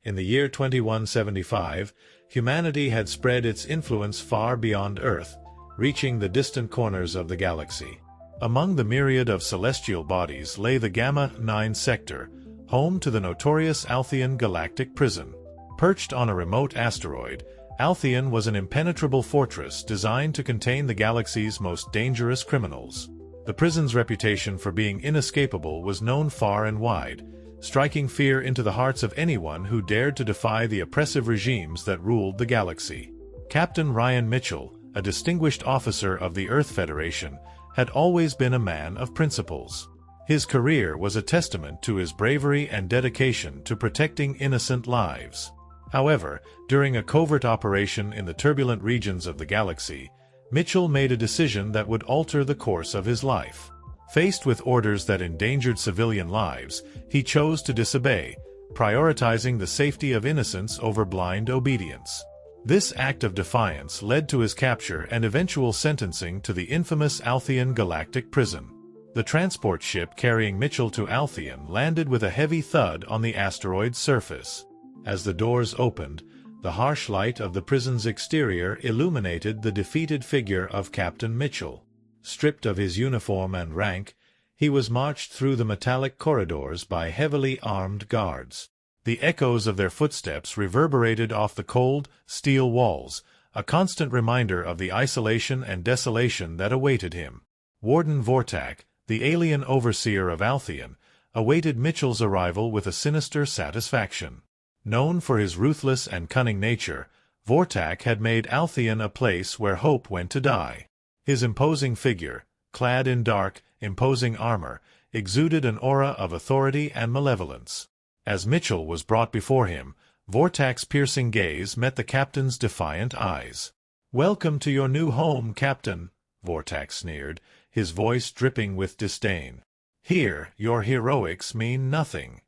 In the year 2175, humanity had spread its influence far beyond Earth, reaching the distant corners of the galaxy. Among the myriad of celestial bodies lay the Gamma-9 sector, home to the notorious Altheon Galactic Prison. Perched on a remote asteroid, Altheon was an impenetrable fortress designed to contain the galaxy's most dangerous criminals. The prison's reputation for being inescapable was known far and wide, striking fear into the hearts of anyone who dared to defy the oppressive regimes that ruled the galaxy. Captain Ryan Mitchell, a distinguished officer of the Earth Federation, had always been a man of principles. His career was a testament to his bravery and dedication to protecting innocent lives. However, during a covert operation in the turbulent regions of the galaxy, Mitchell made a decision that would alter the course of his life. Faced with orders that endangered civilian lives, he chose to disobey, prioritizing the safety of innocents over blind obedience. This act of defiance led to his capture and eventual sentencing to the infamous Altheon Galactic Prison. The transport ship carrying Mitchell to Altheon landed with a heavy thud on the asteroid's surface. As the doors opened, the harsh light of the prison's exterior illuminated the defeated figure of Captain Mitchell. Stripped of his uniform and rank, he was marched through the metallic corridors by heavily armed guards. The echoes of their footsteps reverberated off the cold, steel walls, a constant reminder of the isolation and desolation that awaited him. Warden Vortak, the alien overseer of Altheon, awaited Mitchell's arrival with a sinister satisfaction. Known for his ruthless and cunning nature, Vortak had made Altheon a place where hope went to die. His imposing figure, clad in dark, imposing armor, exuded an aura of authority and malevolence. As Mitchell was brought before him, Vortak's piercing gaze met the captain's defiant eyes. "Welcome to your new home, Captain," Vortak sneered, his voice dripping with disdain. "Here, your heroics mean nothing."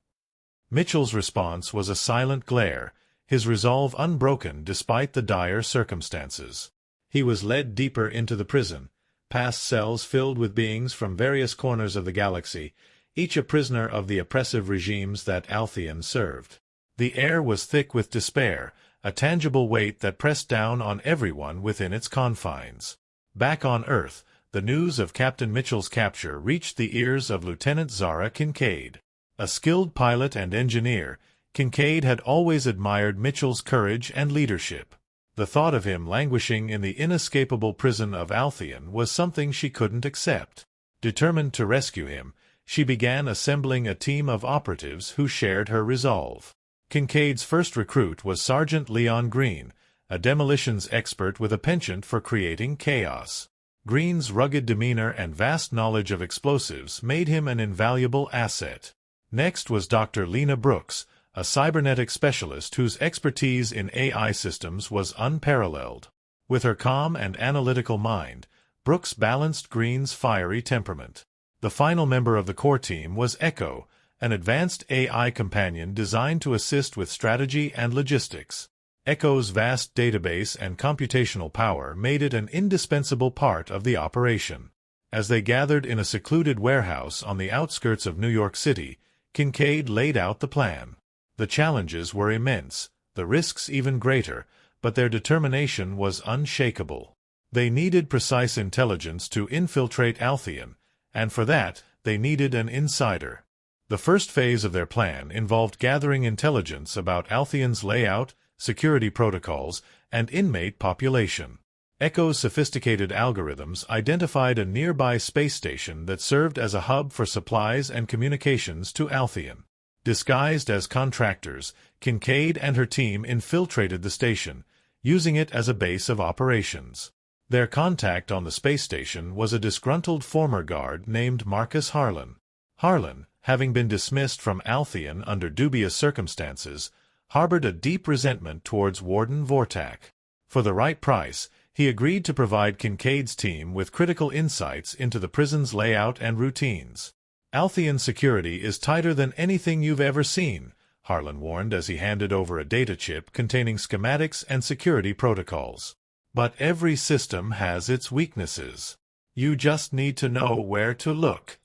Mitchell's response was a silent glare, his resolve unbroken despite the dire circumstances. He was led deeper into the prison, past cells filled with beings from various corners of the galaxy, each a prisoner of the oppressive regimes that Altheon served. The air was thick with despair, a tangible weight that pressed down on everyone within its confines. Back on Earth, the news of Captain Mitchell's capture reached the ears of Lieutenant Zara Kincaid. A skilled pilot and engineer, Kincaid had always admired Mitchell's courage and leadership. The thought of him languishing in the inescapable prison of Altheon was something she couldn't accept. Determined to rescue him, she began assembling a team of operatives who shared her resolve. Kincaid's first recruit was Sergeant Leon Green, a demolitions expert with a penchant for creating chaos. Green's rugged demeanor and vast knowledge of explosives made him an invaluable asset. Next was Dr. Lena Brooks, a cybernetic specialist whose expertise in AI systems was unparalleled. With her calm and analytical mind, Brooks balanced Green's fiery temperament. The final member of the core team was Echo, an advanced AI companion designed to assist with strategy and logistics. Echo's vast database and computational power made it an indispensable part of the operation. As they gathered in a secluded warehouse on the outskirts of New York City, Kincaid laid out the plan. The challenges were immense, the risks even greater, but their determination was unshakable. They needed precise intelligence to infiltrate Altheon, and for that, they needed an insider. The first phase of their plan involved gathering intelligence about Altheon's layout, security protocols, and inmate population. Echo's sophisticated algorithms identified a nearby space station that served as a hub for supplies and communications to Altheon. Disguised as contractors, Kincaid and her team infiltrated the station, using it as a base of operations. Their contact on the space station was a disgruntled former guard named Marcus Harlan. Harlan, having been dismissed from Altheon under dubious circumstances, harbored a deep resentment towards Warden Vortak. For the right price, he agreed to provide Kincaid's team with critical insights into the prison's layout and routines. "Altheon security is tighter than anything you've ever seen," Harlan warned as he handed over a data chip containing schematics and security protocols. "But every system has its weaknesses. You just need to know where to look."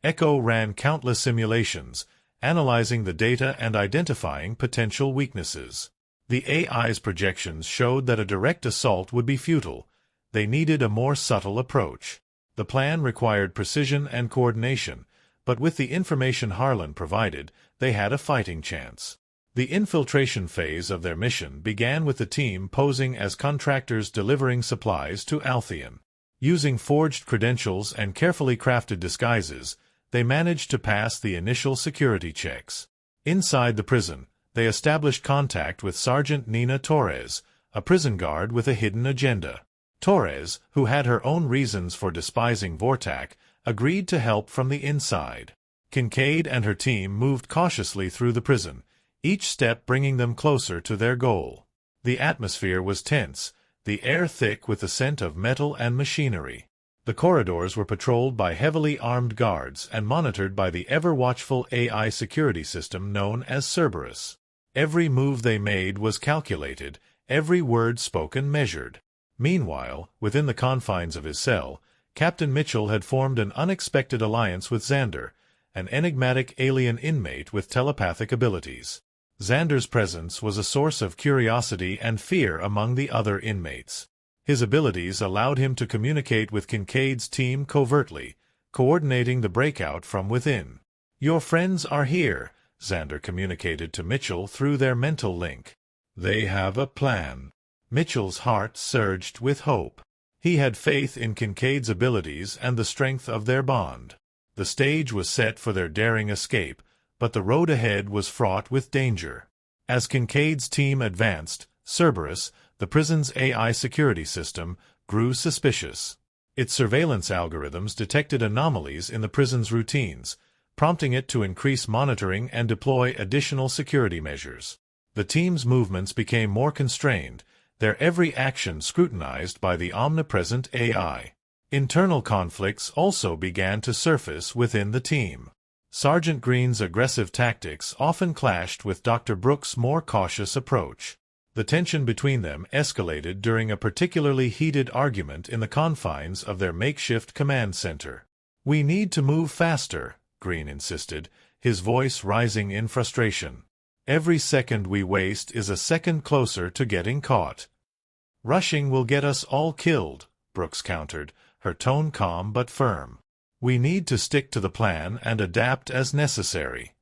Echo ran countless simulations, analyzing the data and identifying potential weaknesses. The AI's projections showed that a direct assault would be futile. They needed a more subtle approach. The plan required precision and coordination, but with the information Harlan provided, they had a fighting chance. The infiltration phase of their mission began with the team posing as contractors delivering supplies to Altheon. Using forged credentials and carefully crafted disguises, they managed to pass the initial security checks. Inside the prison, they established contact with Sergeant Nina Torres, a prison guard with a hidden agenda. Torres, who had her own reasons for despising Vortak, agreed to help from the inside. Kincaid and her team moved cautiously through the prison, each step bringing them closer to their goal. The atmosphere was tense, the air thick with the scent of metal and machinery. The corridors were patrolled by heavily armed guards and monitored by the ever-watchful AI security system known as Cerberus. Every move they made was calculated, every word spoken measured. Meanwhile, within the confines of his cell, Captain Mitchell had formed an unexpected alliance with Xander, an enigmatic alien inmate with telepathic abilities. Xander's presence was a source of curiosity and fear among the other inmates. His abilities allowed him to communicate with Kincaid's team covertly, coordinating the breakout from within. "Your friends are here," Xander communicated to Mitchell through their mental link. "They have a plan." Mitchell's heart surged with hope. He had faith in Kincaid's abilities and the strength of their bond. The stage was set for their daring escape, but the road ahead was fraught with danger. As Kincaid's team advanced, Cerberus, the prison's AI security system, grew suspicious. Its surveillance algorithms detected anomalies in the prison's routines, prompting it to increase monitoring and deploy additional security measures. The team's movements became more constrained, their every action scrutinized by the omnipresent AI. Internal conflicts also began to surface within the team. Sergeant Green's aggressive tactics often clashed with Dr. Brooks' more cautious approach. The tension between them escalated during a particularly heated argument in the confines of their makeshift command center. "We need to move faster," Green insisted, his voice rising in frustration. "Every second we waste is a second closer to getting caught." "Rushing will get us all killed," Brooks countered, her tone calm but firm. "We need to stick to the plan and adapt as necessary."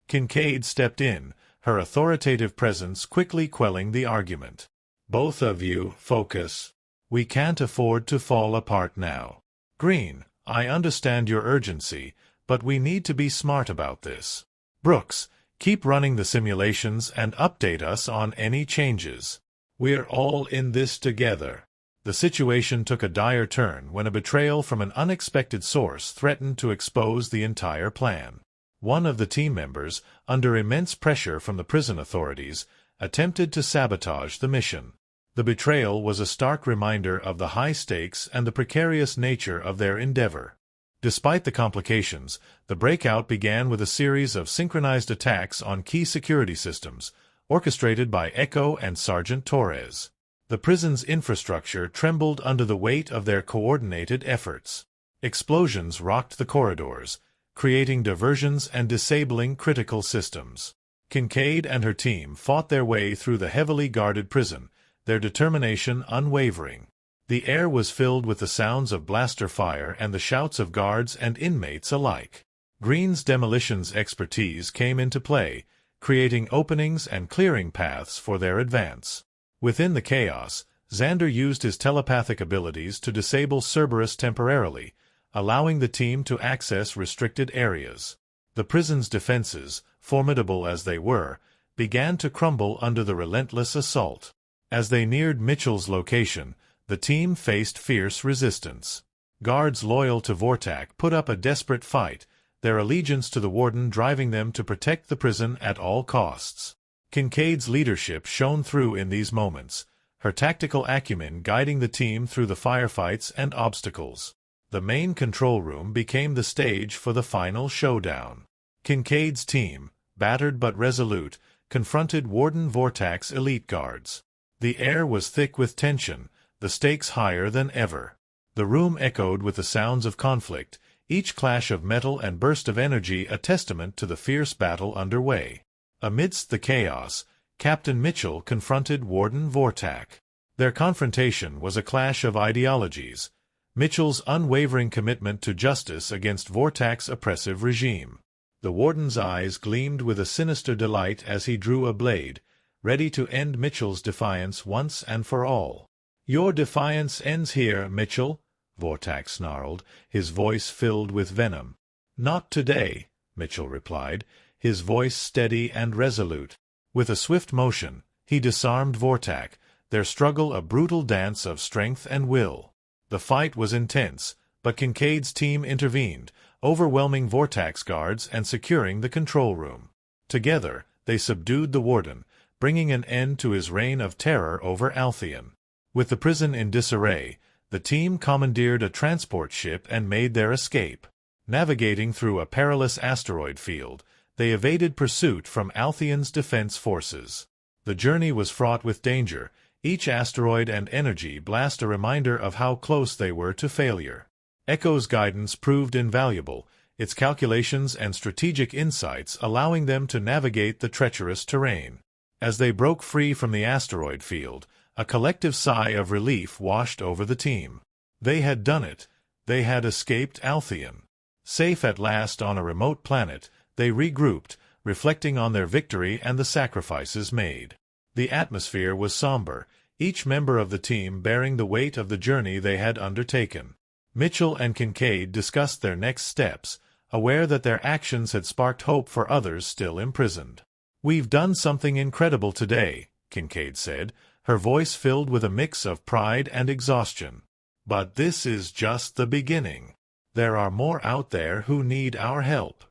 Kincaid stepped in, her authoritative presence quickly quelling the argument. "Both of you, focus. We can't afford to fall apart now. Green, I understand your urgency, but we need to be smart about this. Brooks, keep running the simulations and update us on any changes. We're all in this together." The situation took a dire turn when a betrayal from an unexpected source threatened to expose the entire plan. One of the team members, under immense pressure from the prison authorities, attempted to sabotage the mission. The betrayal was a stark reminder of the high stakes and the precarious nature of their endeavor. Despite the complications, the breakout began with a series of synchronized attacks on key security systems, orchestrated by Echo and Sergeant Torres. The prison's infrastructure trembled under the weight of their coordinated efforts. Explosions rocked the corridors, creating diversions and disabling critical systems. Kincaid and her team fought their way through the heavily guarded prison, their determination unwavering. The air was filled with the sounds of blaster fire and the shouts of guards and inmates alike. Green's demolitions expertise came into play, creating openings and clearing paths for their advance. Within the chaos, Xander used his telepathic abilities to disable Cerberus temporarily, allowing the team to access restricted areas. The prison's defenses, formidable as they were, began to crumble under the relentless assault. As they neared Mitchell's location, the team faced fierce resistance. Guards loyal to Vortak put up a desperate fight, their allegiance to the Warden driving them to protect the prison at all costs. Kincaid's leadership shone through in these moments, her tactical acumen guiding the team through the firefights and obstacles. The main control room became the stage for the final showdown. Kincaid's team, battered but resolute, confronted Warden Vortak's elite guards. The air was thick with tension, the stakes higher than ever. The room echoed with the sounds of conflict, each clash of metal and burst of energy a testament to the fierce battle underway. Amidst the chaos, Captain Mitchell confronted Warden Vortak. Their confrontation was a clash of ideologies, Mitchell's unwavering commitment to justice against Vortak's oppressive regime. The Warden's eyes gleamed with a sinister delight as he drew a blade, ready to end Mitchell's defiance once and for all. "Your defiance ends here, Mitchell," Vortak snarled, his voice filled with venom. "Not today," Mitchell replied, his voice steady and resolute. With a swift motion, he disarmed Vortak, their struggle a brutal dance of strength and will. The fight was intense, but Kincaid's team intervened, overwhelming Vortak's guards and securing the control room. Together, they subdued the Warden, bringing an end to his reign of terror over Altheon. With the prison in disarray, the team commandeered a transport ship and made their escape. Navigating through a perilous asteroid field, they evaded pursuit from Altheon's defense forces. The journey was fraught with danger, each asteroid and energy blast a reminder of how close they were to failure. Echo's guidance proved invaluable, its calculations and strategic insights allowing them to navigate the treacherous terrain. As they broke free from the asteroid field, a collective sigh of relief washed over the team. They had done it. They had escaped Altheon. Safe at last on a remote planet, they regrouped, reflecting on their victory and the sacrifices made. The atmosphere was somber, each member of the team bearing the weight of the journey they had undertaken. Mitchell and Kincaid discussed their next steps, aware that their actions had sparked hope for others still imprisoned. "We've done something incredible today," Kincaid said, her voice filled with a mix of pride and exhaustion. "But this is just the beginning. There are more out there who need our help."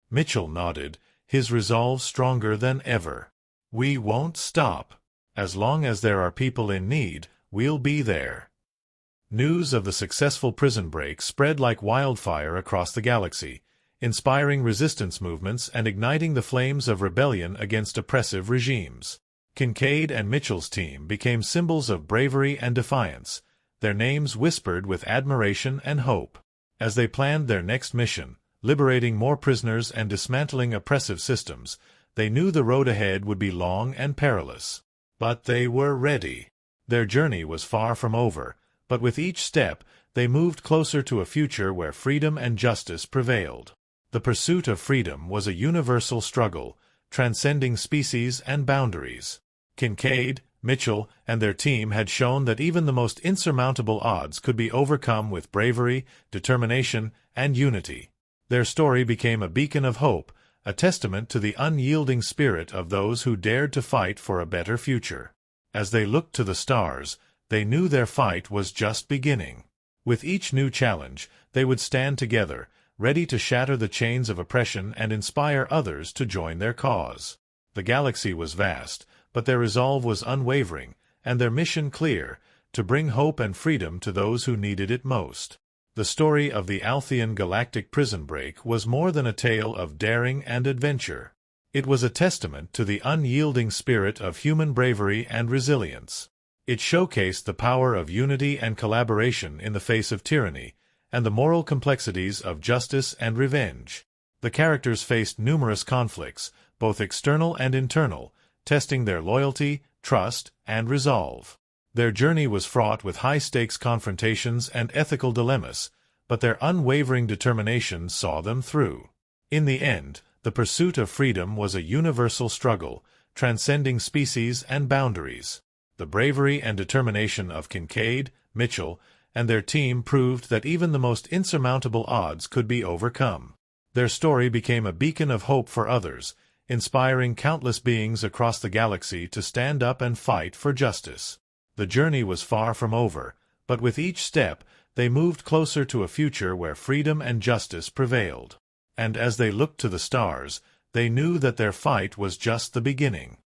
Mitchell nodded, his resolve stronger than ever. "We won't stop. As long as there are people in need, we'll be there." News of the successful prison break spread like wildfire across the galaxy, inspiring resistance movements and igniting the flames of rebellion against oppressive regimes. Kincaid and Mitchell's team became symbols of bravery and defiance, their names whispered with admiration and hope. As they planned their next mission, liberating more prisoners and dismantling oppressive systems, they knew the road ahead would be long and perilous. But they were ready. Their journey was far from over, but with each step, they moved closer to a future where freedom and justice prevailed. The pursuit of freedom was a universal struggle, transcending species and boundaries. Kincaid, Mitchell, and their team had shown that even the most insurmountable odds could be overcome with bravery, determination, and unity. Their story became a beacon of hope, a testament to the unyielding spirit of those who dared to fight for a better future. As they looked to the stars, they knew their fight was just beginning. With each new challenge, they would stand together, ready to shatter the chains of oppression and inspire others to join their cause. The galaxy was vast, but their resolve was unwavering, and their mission clear, to bring hope and freedom to those who needed it most. The story of the Altheon Galactic Prison break was more than a tale of daring and adventure. It was a testament to the unyielding spirit of human bravery and resilience. It showcased the power of unity and collaboration in the face of tyranny, and the moral complexities of justice and revenge. The characters faced numerous conflicts, both external and internal, testing their loyalty, trust, and resolve. Their journey was fraught with high-stakes confrontations and ethical dilemmas, but their unwavering determination saw them through. In the end, the pursuit of freedom was a universal struggle, transcending species and boundaries. The bravery and determination of Kincaid, Mitchell, and their team proved that even the most insurmountable odds could be overcome. Their story became a beacon of hope for others, inspiring countless beings across the galaxy to stand up and fight for justice. The journey was far from over, but with each step, they moved closer to a future where freedom and justice prevailed. And as they looked to the stars, they knew that their fight was just the beginning.